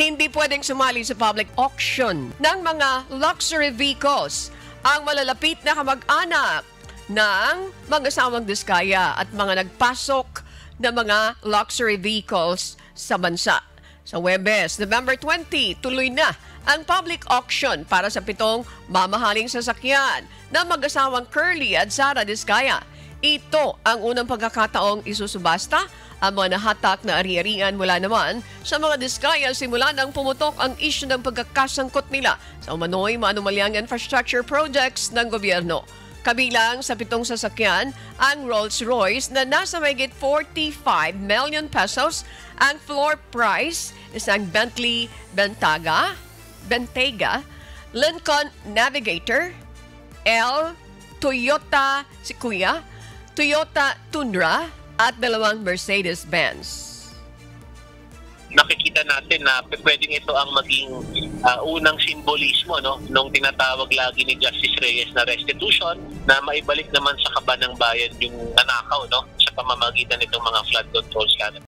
Hindi pwedeng sumali sa public auction ng mga luxury vehicles ang malalapit na kamag-anak ng mag-asawang Diskaya at mga nagpasok na mga luxury vehicles sa bansa. Sa Huwebes, November 20, tuloy na ang public auction para sa 7 mamahaling sasakyan ng mag-asawang Curly at Sara Diskaya. Ito ang unang pagkakataong isusubasta ang mga nahatak na ari-arian mula naman sa mga Diskaya simula nang pumutok ang isyu ng pagkakasangkot nila sa umano'y maanumalyang infrastructure projects ng gobyerno. Kabilang sa 7 sasakyan ang Rolls-Royce na nasa mahigit 45 million pesos ang floor price, isang Bentley Bentayga, Lincoln Navigator, Toyota Sequoia, Toyota Tundra at 2 Mercedes-Benz. Nakikita natin na pwedeng ito ang maging unang simbolismo nung tinatawag lagi ni Justice Reyes na restitution na maibalik naman sa kaban ng bayan yung nanakaw sa pamamagitan nitong mga flood control scanner.